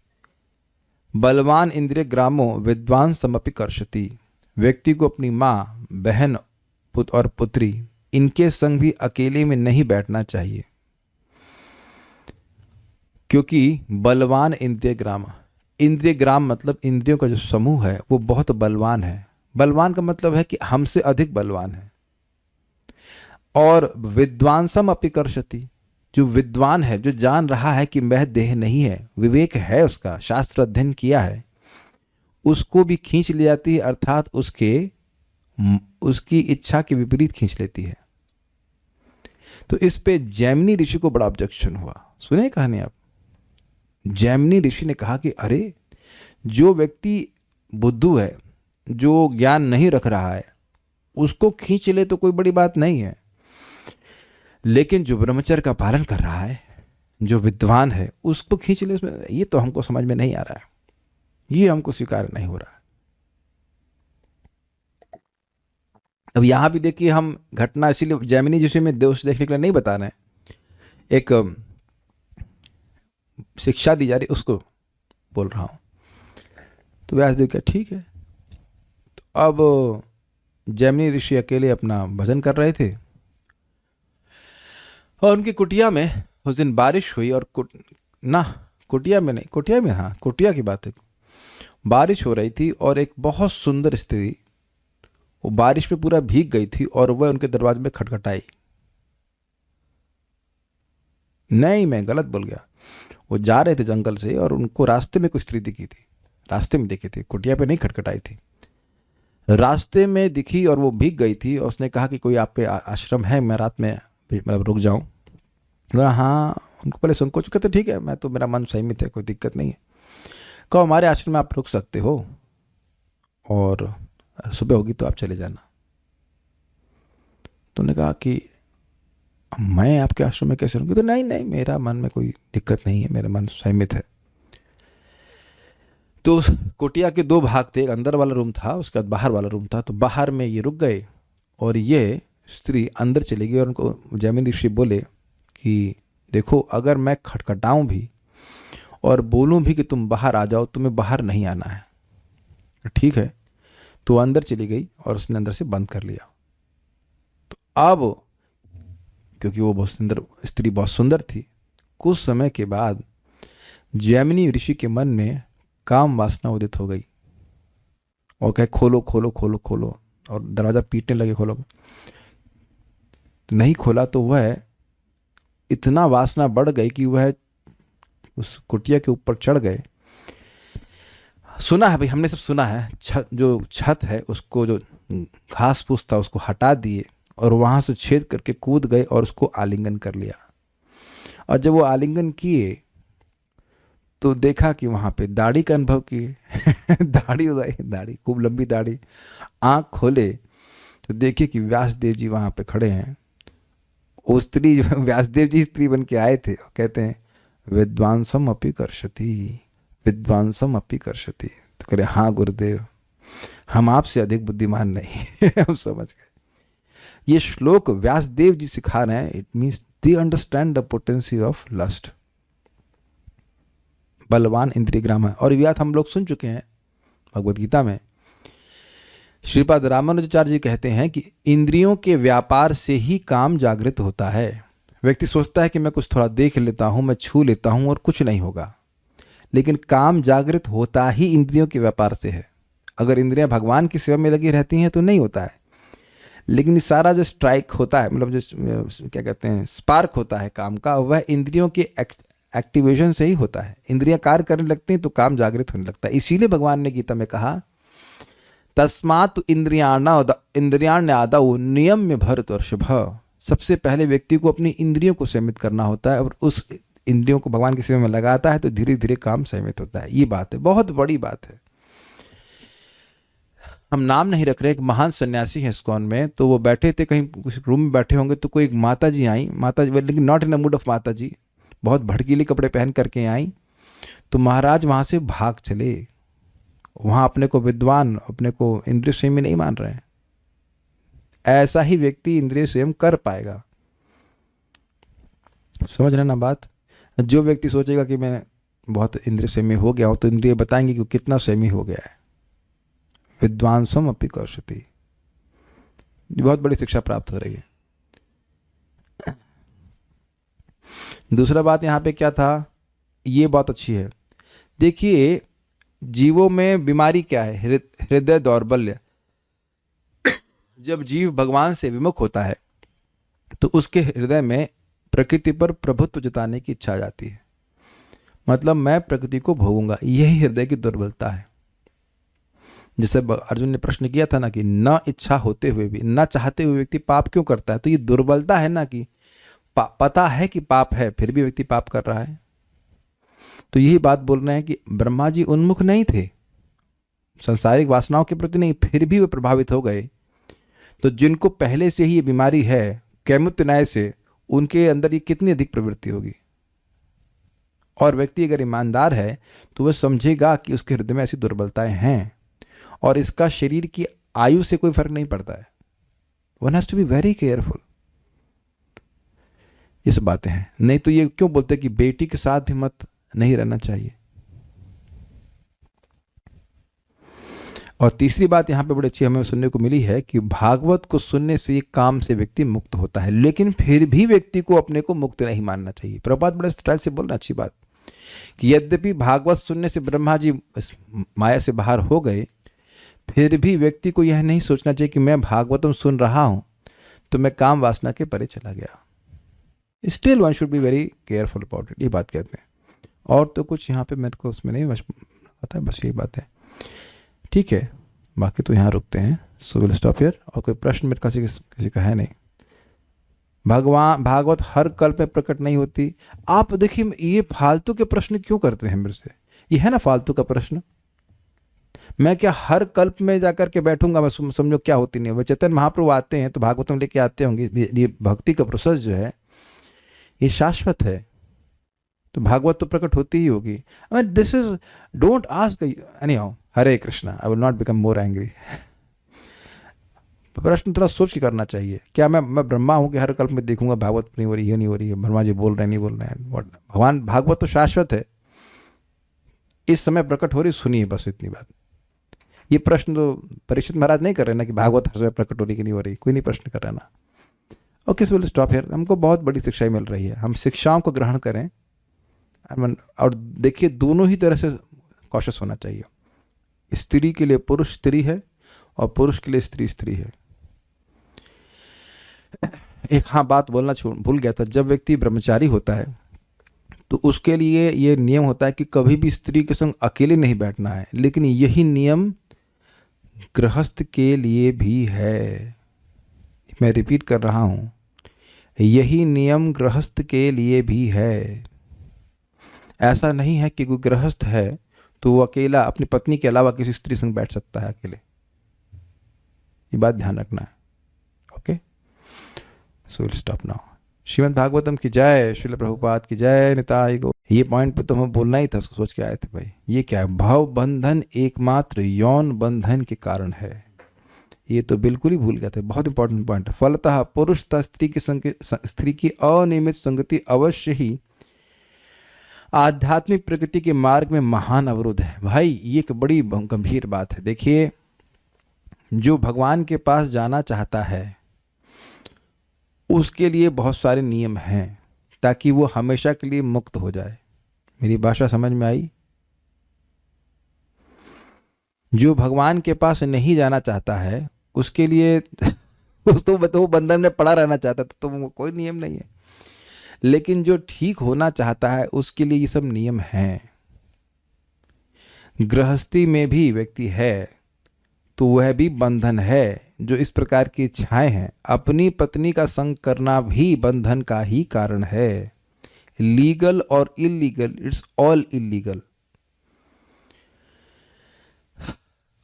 बलवान इंद्रिय ग्रामो विद्वांसमपि कर्षति। व्यक्ति को अपनी माँ, बहन और पुत्री इनके संग भी अकेले में नहीं बैठना चाहिए, क्योंकि बलवान इंद्रिय ग्राम मतलब इंद्रियों का जो समूह है वो बहुत बलवान है। बलवान का मतलब है कि हमसे अधिक बलवान है। और विद्वांसम अपि कर्षति, जो विद्वान है, जो जान रहा है कि वह देह नहीं है, विवेक है उसका, शास्त्र अध्ययन किया है, उसको भी खींच ले जाती है, अर्थात उसकी इच्छा के विपरीत खींच लेती है। तो इस पे जैमिनी ऋषि को बड़ा ऑब्जेक्शन हुआ। सुने कहानी आप? जैमिनी ऋषि ने कहा कि अरे, जो व्यक्ति बुद्धू है, जो ज्ञान नहीं रख रहा है, उसको खींच ले तो कोई बड़ी बात नहीं है, लेकिन जो ब्रह्मचर्य का पालन कर रहा है, जो विद्वान है, उसको खींच ले, उसमें ये तो हमको समझ में नहीं आ रहा है, ये हमको स्वीकार नहीं हो रहा है। अब यहां भी देखिए, हम घटना इसीलिए जैमिनी ऋषि में दोष देखने के लिए नहीं बता रहे हैं, एक शिक्षा दी जा रही उसको बोल रहा हूं। तो व्यासदेव क्या ठीक है। तो अब जैमिनी ऋषि अकेले अपना भजन कर रहे थे और उनकी कुटिया में उस दिन बारिश हुई। और कुटिया की बात है, बारिश हो रही थी और एक बहुत सुंदर स्त्री वो बारिश में पूरा भीग गई थी और वह उनके दरवाजे में खटखटाई। नहीं, मैं गलत बोल गया। वो जा रहे थे जंगल से और उनको रास्ते में कोई स्त्री दिखी थी, रास्ते में दिखी थी, कुटिया पे नहीं खटखटाई थी, रास्ते में दिखी और वो भीग गई थी। और उसने कहा कि कोई आप पे आश्रम है, मैं रात में मतलब रुक जाऊं? हाँ, उनको पहले संकोच, कहते ठीक है, मैं तो, मेरा मन संयमित है, कोई दिक्कत नहीं है। कहो हमारे आश्रम में आप रुक सकते हो और सुबह होगी तो आप चले जाना। तो उन्होंने कहा कि मैं आपके आश्रम में कैसे रहूँगी? तो नहीं, मेरा मन में कोई दिक्कत नहीं है, मेरा मन संयमित है। तो कुटिया के दो भाग थे, एक अंदर वाला रूम था, उसके बाद बाहर वाला रूम था। तो बाहर में ये रुक गए और ये स्त्री अंदर चली गई और उनको जैमिनी ऋषि बोले कि देखो, अगर मैं खटखटाऊं भी और बोलूं भी कि तुम बाहर आ जाओ, तुम्हें बाहर नहीं आना है, ठीक है? तो अंदर चली गई और उसने अंदर से बंद कर लिया। तो अब क्योंकि वो बहुत सुंदर स्त्री, बहुत सुंदर थी, कुछ समय के बाद जैमिनी ऋषि के मन में काम वासना उदित हो गई और कहे खोलो खोलो खोलो खोलो, और दरवाजा पीटने लगे, खोलो। नहीं खोला तो वह इतना वासना बढ़ गई कि वह उस कुटिया के ऊपर चढ़ गए। सुना है भाई, हमने सब सुना है, जो छत है उसको, जो घास फूस था उसको हटा दिए और वहां से छेद करके कूद गए और उसको आलिंगन कर लिया। और जब वो आलिंगन किए तो देखा कि वहां पे दाढ़ी का अनुभव किए दाढ़ी खूब लंबी दाढ़ी। आंख खोले तो देखे कि व्यासदेव जी वहां पे खड़े हैं। वो स्त्री, व्यासदेव जी स्त्री बन के आए थे, कहते हैं विद्वांसम अपि कर्षति, विद्वांसम अपि कर्षति। तो कह रहे हाँ गुरुदेव, हम आपसे अधिक बुद्धिमान नहीं हम समझ गए। ये श्लोक व्यासदेव जी सिखा रहे हैं। It means they understand the potency of lust. बलवान इंद्रिय ग्राम है। और ये बात हम लोग सुन चुके हैं भगवद गीता में। श्रीपाद रामानुजाचार्य जी कहते हैं कि इंद्रियों के व्यापार से ही काम जागृत होता है। व्यक्ति सोचता है कि मैं कुछ थोड़ा देख लेता हूं, मैं छू लेता हूं और कुछ नहीं होगा, लेकिन काम जागृत होता ही इंद्रियों के व्यापार से है। अगर इंद्रियां भगवान की सेवा में लगी रहती हैं तो नहीं होता है। लेकिन सारा जो स्ट्राइक होता है, मतलब जो क्या कहते हैं स्पार्क होता है काम का, वह इंद्रियों के एक्टिवेशन से ही होता है। इंद्रियां कार्य करने लगती हैं तो काम जागृत होने लगता है। इसीलिए भगवान ने गीता में कहा तस्मात् इंद्रियाण्यादौ नियम्य भरतर्षभ। सबसे पहले व्यक्ति को अपनी इंद्रियों को संयमित करना होता है और उस इंद्रियों को भगवान की सेवा में लगाता है तो धीरे धीरे काम संयमित होता है। ये बात है, बहुत बड़ी बात है। हम नाम नहीं रख रहे, एक महान सन्यासी है इस्कॉन में, तो वो बैठे थे कहीं उस रूम में बैठे होंगे, तो कोई एक माता जी आई, माता जी लेकिन not in the mood off माता जी, बहुत भड़कीले कपड़े पहन करके आई। तो महाराज वहाँ से भाग चले। वहाँ अपने को विद्वान, अपने को इंद्रिय संयमी नहीं मान रहे हैं। ऐसा ही व्यक्ति इंद्रिय संयम कर पाएगा। समझ रहे ना बात? जो व्यक्ति सोचेगा कि मैं बहुत इंद्रिय संयमी हो गया हूँ, तो इंद्रिय बताएंगे कि कितना संयमी हो गया है। विद्वांसम अपि कौशति, बहुत बड़ी शिक्षा प्राप्त हो रही है। दूसरा बात यहाँ पे क्या था, ये बहुत अच्छी है। देखिए जीवों में बीमारी क्या है, हृदय दौर्बल्य। जब जीव भगवान से विमुख होता है तो उसके हृदय में प्रकृति पर प्रभुत्व जताने की इच्छा आ जाती है। मतलब मैं प्रकृति को भोगूंगा, यही हृदय की दुर्बलता है। जैसे अर्जुन ने प्रश्न किया था ना कि न इच्छा होते हुए भी, न चाहते हुए व्यक्ति पाप क्यों करता है, तो ये दुर्बलता है ना कि पता है कि पाप है फिर भी व्यक्ति पाप कर रहा है। तो यही बात बोल रहे हैं कि ब्रह्मा जी उन्मुख नहीं थे सांसारिक वासनाओं के प्रति, नहीं, फिर भी वे प्रभावित हो गए। तो जिनको पहले से ही ये बीमारी है कैमुत्य न्याय से, उनके अंदर ये कितनी अधिक प्रवृत्ति होगी। और व्यक्ति अगर ईमानदार है तो वह समझेगा कि उसके हृदय में ऐसी दुर्बलताएं हैं, और इसका शरीर की आयु से कोई फर्क नहीं पड़ता है। One has to be very careful. ये सब बातें हैं। नहीं तो ये क्यों बोलते कि बेटी के साथ भी मत नहीं रहना चाहिए। और तीसरी बात यहाँ पे बड़ी अच्छी हमें सुनने को मिली है कि भागवत को सुनने से काम से व्यक्ति मुक्त होता है, लेकिन फिर भी व्यक्ति को अपने को मुक्त नहीं मानना चाहिए। प्रभुपाद बड़े स्टाइल से बोल रहे, अच्छी बात, कि यद्यपि भागवत सुनने से ब्रह्मा जी माया से बाहर हो गए, फिर भी व्यक्ति को यह नहीं सोचना चाहिए कि मैं भागवतम सुन रहा हूं तो मैं काम वासना के परे चला गया। Still one should be very careful about it, ये बात कहते हैं। और तो कुछ यहाँ पे मेरे को उसमें नहीं आता है, बस यही बात है। ठीक है, बाकी तो यहाँ रुकते हैं। So will stop here. और कोई प्रश्न मेरे किसी का है नहीं। भगवान भागवत हर कल्प में प्रकट नहीं होती। आप देखिए ये फालतू के प्रश्न क्यों करते हैं मेरे से, ये है ना फालतू का प्रश्न। मैं क्या हर कल्प में जाकर के बैठूंगा, मैं समझो क्या होती नहीं। वह चैतन्य महाप्रभु आते हैं तो भागवतम लेके आते होंगे। ये भक्ति का प्रोसेस जो है ये शाश्वत है, तो भागवत तो प्रकट होती ही होगी। I mean this is, don't ask any how. Hare Krishna, I will not become more angry. प्रश्न थोड़ा सोच के करना चाहिए। क्या मैं ब्रह्मा हूँ कि हर कल्प में देखूंगा भागवत नहीं हो रही है, नहीं हो रही है, ब्रह्मा जी बोल रहे हैं नहीं बोल रहे हैं। भगवान भागवत तो शाश्वत है, इस समय प्रकट हो रही, सुनिए बस इतनी बात। ये प्रश्न तो परीक्षित महाराज नहीं कर रहे ना कि भागवत हर समय प्रकट हो रही कि नहीं हो रही, कोई नहीं प्रश्न कर रहा ना। Okay, so will stop here. हमको बहुत बड़ी शिक्षाएं मिल रही है, हम शिक्षाओं को ग्रहण करें। और देखिए दोनों ही तरह से कॉशियस होना चाहिए। स्त्री के लिए पुरुष स्त्री है और पुरुष के लिए स्त्री स्त्री है। एक हाँ बात बोलना भूल गया था, जब व्यक्ति ब्रह्मचारी होता है तो उसके लिए ये नियम होता है कि कभी भी स्त्री के संग अकेले नहीं बैठना है। लेकिन यही नियम गृहस्थ के लिए भी है। मैं रिपीट कर रहा हूं, यही नियम गृहस्थ के लिए भी है। ऐसा नहीं है कि कोई गृहस्थ है तो वो अकेला अपनी पत्नी के अलावा किसी स्त्री संग बैठ सकता है अकेले। ये बात ध्यान रखना है। Okay, so will stop now. Shrimad Bhagavatam की जय, श्रील प्रभुपाद की जय, निताई गो। ये पॉइंट पे तो हमें बोलना ही था, उसको सोच के आए थे भाई। ये क्या है, भाव बंधन एकमात्र यौन बंधन के कारण है। ये तो बिल्कुल ही भूल गए थे, बहुत इंपॉर्टेंट पॉइंट। फलतः पुरुष तथा स्त्री की अनियमित संगति अवश्य ही आध्यात्मिक प्रकृति के मार्ग में महान अवरोध है। भाई ये एक बड़ी गंभीर बात है। देखिए, जो भगवान के पास जाना चाहता है उसके लिए बहुत सारे नियम हैं ताकि वो हमेशा के लिए मुक्त हो जाए। मेरी भाषा समझ में आई? जो भगवान के पास नहीं जाना चाहता है उसके लिए तो बंधन में पड़ा रहना चाहता तो कोई नियम नहीं है। लेकिन जो ठीक होना चाहता है उसके लिए ये सब नियम हैं। गृहस्थी में भी व्यक्ति है तो वह भी बंधन है। जो इस प्रकार की इच्छाएं हैं, अपनी पत्नी का संग करना भी बंधन का ही कारण है। लीगल और इलीगल, इट्स ऑल इलीगल।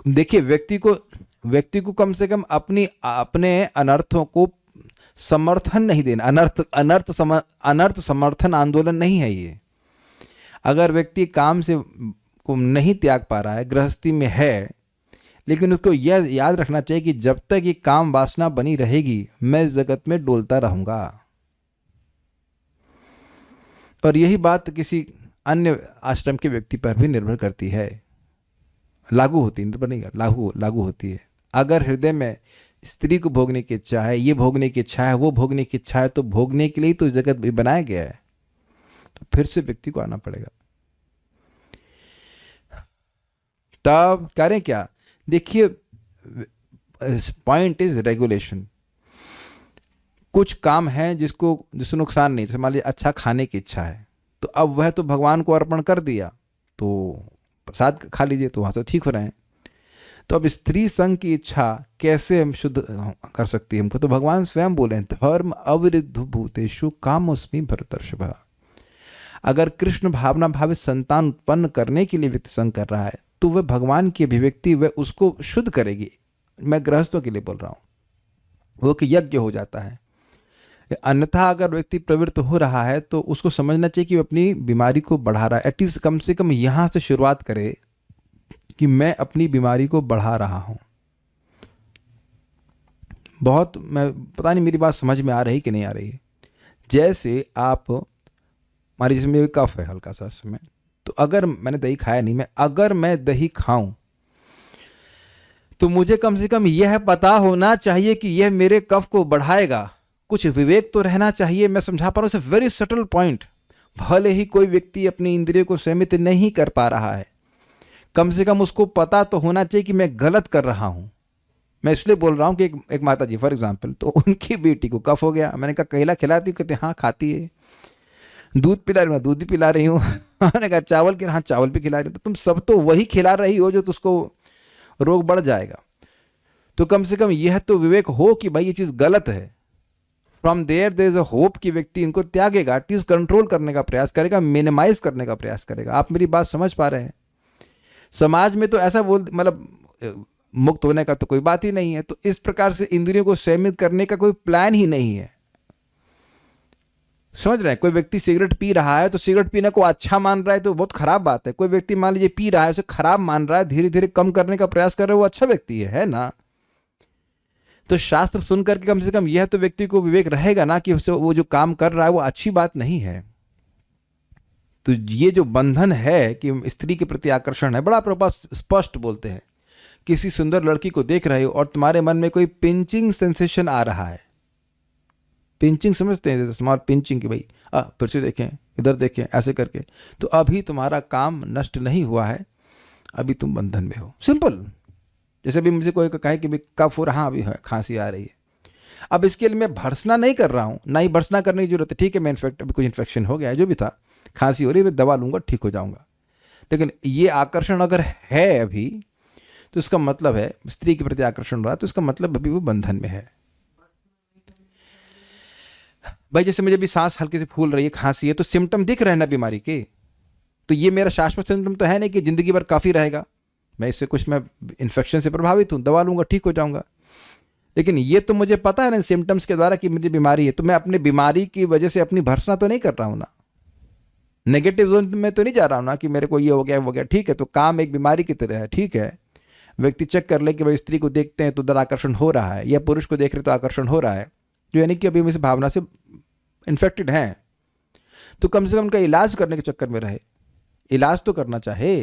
देखिए व्यक्ति को व्यक्ति को कम से कम अपने अनर्थों को समर्थन नहीं देना। अनर्थ समर्थन आंदोलन नहीं है ये। अगर व्यक्ति काम से को नहीं त्याग पा रहा है, गृहस्थी में है, लेकिन उसको यह याद रखना चाहिए कि जब तक ये काम वासना बनी रहेगी मैं इस जगत में डोलता रहूंगा। और यही बात किसी अन्य आश्रम के व्यक्ति पर भी निर्भर करती है, लागू होती है, निर्भर नहीं, लागू होती है। अगर हृदय में स्त्री को भोगने की इच्छा है, ये भोगने की इच्छा है, वो भोगने की इच्छा है, तो भोगने के लिए तो जगत भी बनाया गया है, तो फिर से व्यक्ति को आना पड़ेगा। तब करें क्या? देखिए, पॉइंट इज रेगुलेशन। कुछ काम है जिसको नुकसान नहीं, जैसे मान लीजिए अच्छा खाने की इच्छा है, तो अब वह तो भगवान को अर्पण कर दिया, तो प्रसाद खा लीजिए, तो वहां से ठीक हो रहे हैं। तो अब स्त्री संग की इच्छा कैसे हम शुद्ध कर सकती है? हमको तो भगवान स्वयं बोले हैं, धर्म अविरुद्ध भूतेषु कामोस्मि भरतर्षभ। अगर कृष्ण भावना भावित संतान उत्पन्न करने के लिए व्यक्ति संग कर रहा है, तो वह भगवान की अभिव्यक्ति वह उसको शुद्ध करेगी। मैं गृहस्थों के लिए बोल रहा हूँ, वो कि यज्ञ हो जाता है। अन्यथा अगर व्यक्ति प्रवृत्त हो रहा है तो उसको समझना चाहिए कि वो अपनी बीमारी को बढ़ा रहा है। एटलीस्ट कम से कम यहाँ से शुरुआत करे कि मैं अपनी बीमारी को बढ़ा रहा हूँ। बहुत, मैं पता नहीं मेरी बात समझ में आ रही कि नहीं आ रही है। जैसे आप, हमारे जिसमें कफ है हल्का सा समय, तो अगर मैंने दही खाया नहीं, अगर मैं दही खाऊं तो मुझे कम से कम यह पता होना चाहिए कि यह मेरे कफ को बढ़ाएगा। कुछ विवेक तो रहना चाहिए। मैं समझा पा रहा हूँ, वेरी सटल पॉइंट। भले ही कोई व्यक्ति अपनी इंद्रियों को सीमित नहीं कर पा रहा है, कम से कम उसको पता तो होना चाहिए कि मैं गलत कर रहा हूं। मैं इसलिए बोल रहा हूं कि एक माता जी फॉर एग्जांपल, तो उनकी बेटी को कफ हो गया। मैंने कहा केला खिलाती हूँ? कहते हाँ खाती है। दूध पिला रही हूँ? दूध भी पिला रही हूँ। मैंने कहा चावल के? हाँ चावल भी खिला रही हूँ। तो तुम सब तो वही खिला रही हो जो तो उसको रोग बढ़ जाएगा। तो कम से कम यह तो विवेक हो कि भाई ये चीज गलत है। From there is a hope कि व्यक्ति इनको त्यागेगा, एटलीस्ट कंट्रोल करने का प्रयास करेगा, मिनिमाइज करने का प्रयास करेगा। आप मेरी बात समझ पा रहे हैं? समाज में तो ऐसा मतलब मुक्त होने का तो कोई बात ही नहीं है। तो इस प्रकार से इंद्रियों को सीमित करने का कोई प्लान ही नहीं है। समझ रहे हैं? कोई व्यक्ति सिगरेट पी रहा है तो सिगरेट पीने को अच्छा मान रहा है तो बहुत खराब बात है। कोई व्यक्ति मान लीजिए पी रहा है, उसे खराब मान रहा है, धीरे धीरे कम करने का प्रयास कर रहा है, वो अच्छा व्यक्ति है ना? तो शास्त्र सुन करके कम से कम यह तो व्यक्ति को विवेक रहेगा ना कि उसे वो जो काम कर रहा है वो अच्छी बात नहीं है। तो ये जो बंधन है कि स्त्री के प्रति आकर्षण है, बड़ा प्रभुपाद स्पष्ट बोलते हैं। किसी सुंदर लड़की को देख रहे हो और तुम्हारे मन में कोई पिंचिंग सेंसेशन आ रहा है, पिंचिंग समझते हैं, स्मॉल पिंचिंग, कि भाई फिर से देखें, इधर देखें, ऐसे करके, तो अभी तुम्हारा काम नष्ट नहीं हुआ है, अभी तुम बंधन में हो। सिंपल। जैसे भी मुझे कोई कहे कि भाई कफ हो रहा, अभी है, खांसी आ रही है। अब इसके लिए मैं भर्सना नहीं कर रहा हूँ, ना ही भर्सना करने की जरूरत है। ठीक है, मैं इन्फेक्ट अभी कुछ इन्फेक्शन हो गया है, जो भी था, खांसी हो रही है, मैं दवा लूंगा, ठीक हो जाऊंगा। लेकिन ये आकर्षण अगर है अभी, तो इसका मतलब है स्त्री के प्रति आकर्षण रहा, तो इसका मतलब अभी वो बंधन में है। भाई जैसे मुझे भी सांस हल्के से फूल रही है, खांसी है, तो सिम्टम दिख रहे हैं ना बीमारी के, तो ये मेरा शाश्वत सिम्टम तो है नहीं कि जिंदगी भर काफी रहेगा। मैं इससे कुछ, मैं इन्फेक्शन से प्रभावित हूँ, दवा लूंगा, ठीक हो जाऊंगा। लेकिन ये तो मुझे पता है ना सिम्टम्स के द्वारा कि मुझे बीमारी है, तो मैं अपनी बीमारी की वजह से अपनी भर्सना तो नहीं कर रहा हूं ना, नेगेटिव जोन में तो नहीं जा रहा हूं ना कि मेरे को ये हो गया वो गया। ठीक है, तो काम एक बीमारी की तरह है। ठीक है, व्यक्ति चेक कर ले कि भाई स्त्री को देखते हैं तो उधर आकर्षण हो रहा है, या पुरुष को देख रहे तो आकर्षण हो रहा है, जो यानी कि अभी हम इस भावना से इन्फेक्टेड हैं, तो कम से कम उनका इलाज करने के चक्कर में रहे। इलाज तो करना चाहे,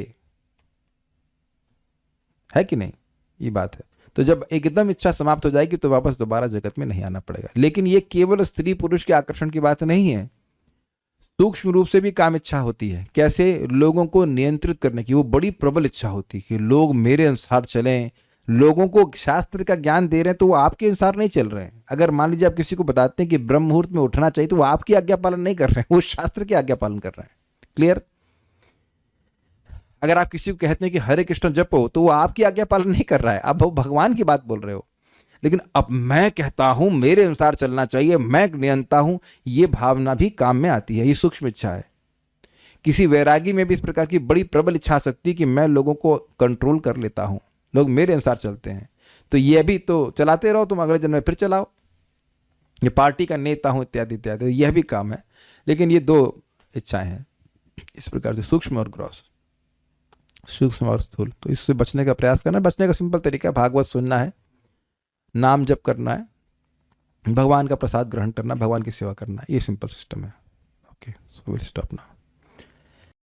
है कि नहीं? ये बात है। तो जब एकदम इच्छा समाप्त हो जाएगी तो वापस दोबारा जगत में नहीं आना पड़ेगा। लेकिन ये केवल स्त्री पुरुष के आकर्षण की बात नहीं है, सूक्ष्म रूप से भी काम इच्छा होती है। कैसे? लोगों को नियंत्रित करने की वो बड़ी प्रबल इच्छा होती है कि लोग मेरे अनुसार चलें। लोगों को शास्त्र का ज्ञान दे रहे हैं तो वो आपके अनुसार नहीं चल रहे हैं। अगर मान लीजिए आप किसी को बताते हैं कि ब्रह्म मुहूर्त में उठना चाहिए, तो वो आपकी आज्ञा पालन नहीं कर रहे हैं, वो शास्त्र की आज्ञा पालन कर रहे हैं। क्लियर? अगर आप किसी को कहते हैं कि हरे कृष्ण जपो, तो वो आपकी आज्ञा पालन नहीं कर रहा है, आप भगवान की बात बोल रहे हो। लेकिन अब मैं कहता हूं मेरे अनुसार चलना चाहिए, मैं नियंता हूं, ये भावना भी काम में आती है। ये सूक्ष्म इच्छा है। किसी वैरागी में भी इस प्रकार की बड़ी प्रबल इच्छा आ सकती है कि मैं लोगों को कंट्रोल कर लेता हूं, लोग मेरे अनुसार चलते हैं। तो ये भी तो चलाते रहो, तुम अगले जन्म में फिर चलाओ, ये पार्टी का नेता हूं इत्यादि इत्यादि, यह भी काम है। लेकिन ये दो इच्छाएं हैं इस प्रकार से, सूक्ष्म और ग्रॉस, सूक्ष्म और स्थूल। तो इससे बचने का प्रयास करना, बचने का सिंपल तरीका भागवत सुनना है, नाम जप करना है, भगवान का प्रसाद ग्रहण करना, भगवान की सेवा करना है, ये सिंपल सिस्टम है। Okay, so will stop now.